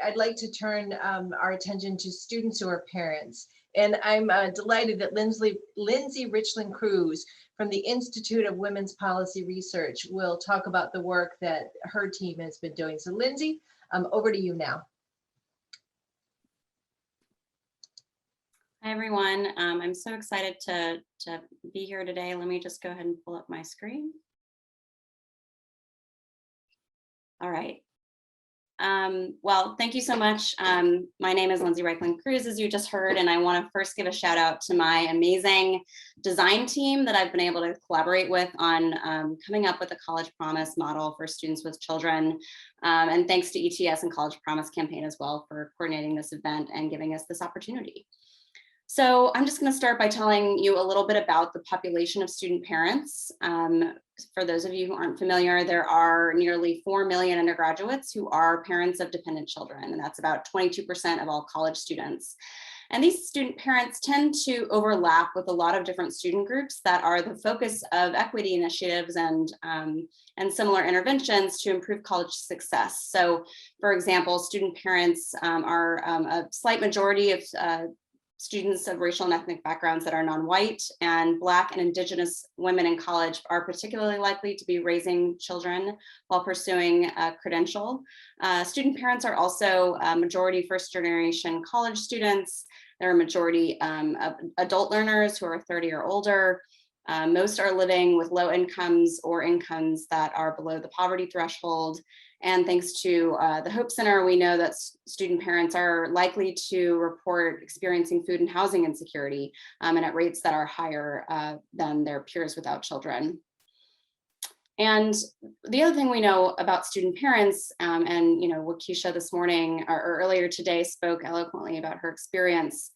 I'd like to turn our attention to students who are parents. And I'm delighted that Lindsey Reichland Cruz from the Institute of Women's Policy Research will talk about the work that her team has been doing. So Lindsey, over to you now. Hi, everyone. I'm so excited to be here today. Let me just go ahead and pull up my screen. All right. Well, thank you so much. My name is Lindsey Reichland Cruz, as you just heard, and I want to first give a shout out to my amazing design team that I've been able to collaborate with on coming up with a College Promise model for students with children. And thanks to ETS and College Promise campaign as well for coordinating this event and giving us this opportunity. So I'm just going to start by telling you a little bit about the population of student parents. For those of you who aren't familiar, there are nearly 4 million undergraduates who are parents of dependent children, and that's about 22% of all college students. And these student parents tend to overlap with a lot of different student groups that are the focus of equity initiatives and similar interventions to improve college success. So, for example, student parents are a slight majority of students of racial and ethnic backgrounds that are non-white, and Black and Indigenous women in college are particularly likely to be raising children while pursuing a credential. Student parents are also majority first-generation college students. There are a majority of adult learners who are 30 or older. Most are living with low incomes or incomes that are below the poverty threshold. And thanks to the Hope Center, we know that student parents are likely to report experiencing food and housing insecurity, and at rates that are higher than their peers without children. And the other thing we know about student parents, and Waukesha this morning or earlier today spoke eloquently about her experience.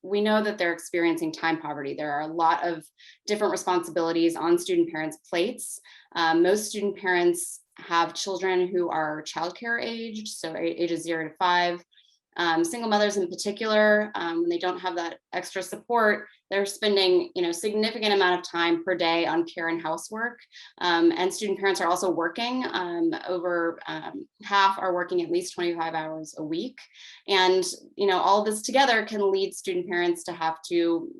We know that they're experiencing time poverty. There are a lot of different responsibilities on student parents' plates. Most student parents have children who are childcare aged, so ages 0 to 5. Single mothers in particular, when they don't have that extra support, they're spending significant amount of time per day on care and housework. And student parents are also working. Over half are working at least 25 hours a week. And all this together can lead student parents to have to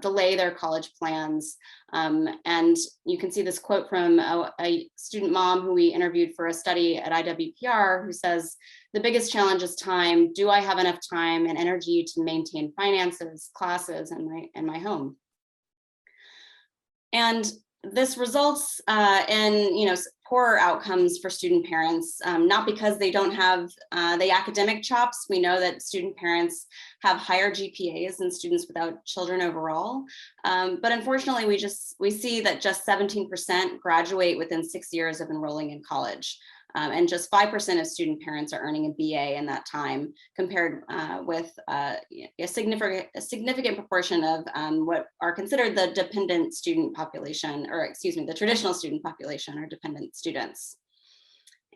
delay their college plans. And you can see this quote from a student mom who we interviewed for a study at IWPR, who says, "The biggest challenge is time. Do I have enough time and energy to maintain finances, classes, and my home?" And this results in poorer outcomes for student parents, not because they don't have the academic chops. We know that student parents have higher GPAs than students without children overall. But unfortunately, we see that just 17% graduate within 6 years of enrolling in college. And just 5% of student parents are earning a BA in that time, compared with a significant proportion of what are considered the dependent student population, or excuse me, the traditional student population or dependent students.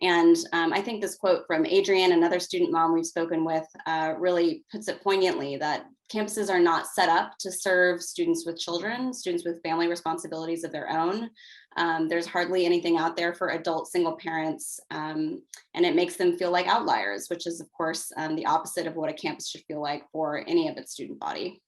And I think this quote from Adrienne, another student mom we've spoken with, really puts it poignantly, that campuses are not set up to serve students with children, students with family responsibilities of their own. There's hardly anything out there for adult single parents, and it makes them feel like outliers, which is, of course, the opposite of what a campus should feel like for any of its student body.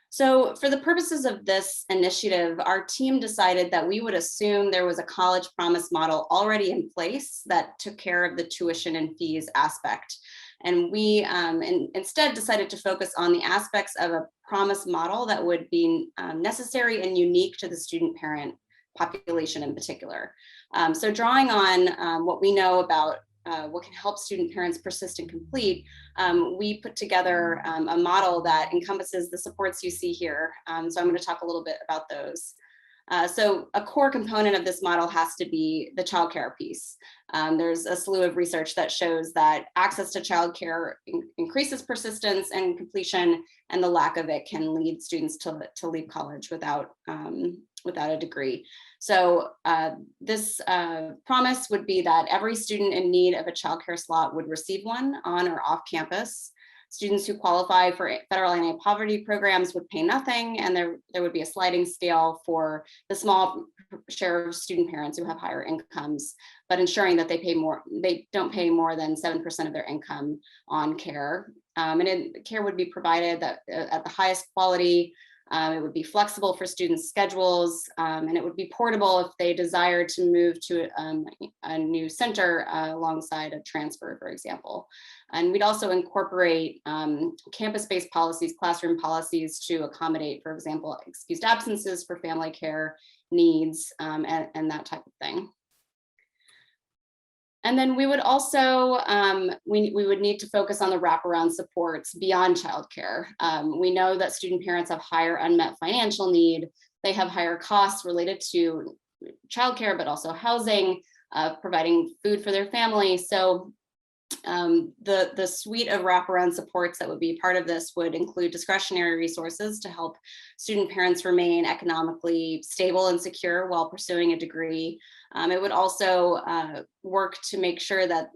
So for the purposes of this initiative, our team decided that we would assume there was a College Promise model already in place that took care of the tuition and fees aspect. And we instead decided to focus on the aspects of a promise model that would be necessary and unique to the student parent population in particular. So drawing on what we know about what can help student parents persist and complete, we put together a model that encompasses the supports you see here. So I'm going to talk a little bit about those. So a core component of this model has to be the childcare piece. There's a slew of research that shows that access to childcare increases persistence and completion, and the lack of it can lead students to leave college without a degree. So this promise would be that every student in need of a childcare slot would receive one on or off campus. Students who qualify for federal anti-poverty programs would pay nothing, and there would be a sliding scale for the small share of student parents who have higher incomes, but ensuring that they don't pay more than 7% of their income on care. Care would be provided at the highest quality. It would be flexible for students' schedules, and it would be portable if they desire to move to a new center alongside a transfer, for example. And we'd also incorporate campus-based policies, classroom policies to accommodate, for example, excused absences for family care needs and that type of thing. And then we would also, we would need to focus on the wraparound supports beyond childcare. We know that student parents have higher unmet financial need. They have higher costs related to childcare, but also housing, providing food for their family. So the suite of wraparound supports that would be part of this would include discretionary resources to help student parents remain economically stable and secure while pursuing a degree. It would also work to make sure that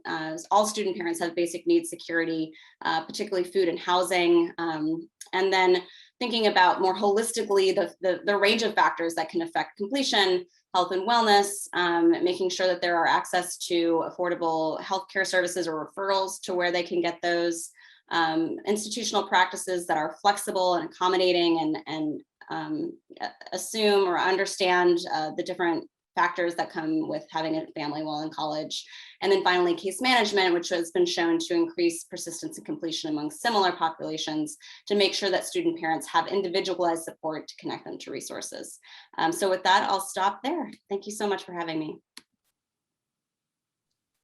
all student parents have basic needs security, particularly food and housing. And then thinking about more holistically the range of factors that can affect completion, health and wellness, making sure that there are access to affordable healthcare services or referrals to where they can get those, institutional practices that are flexible and accommodating and assume or understand the different factors that come with having a family while in college. And then finally, case management, which has been shown to increase persistence and completion among similar populations to make sure that student parents have individualized support to connect them to resources. So with that, I'll stop there. Thank you so much for having me.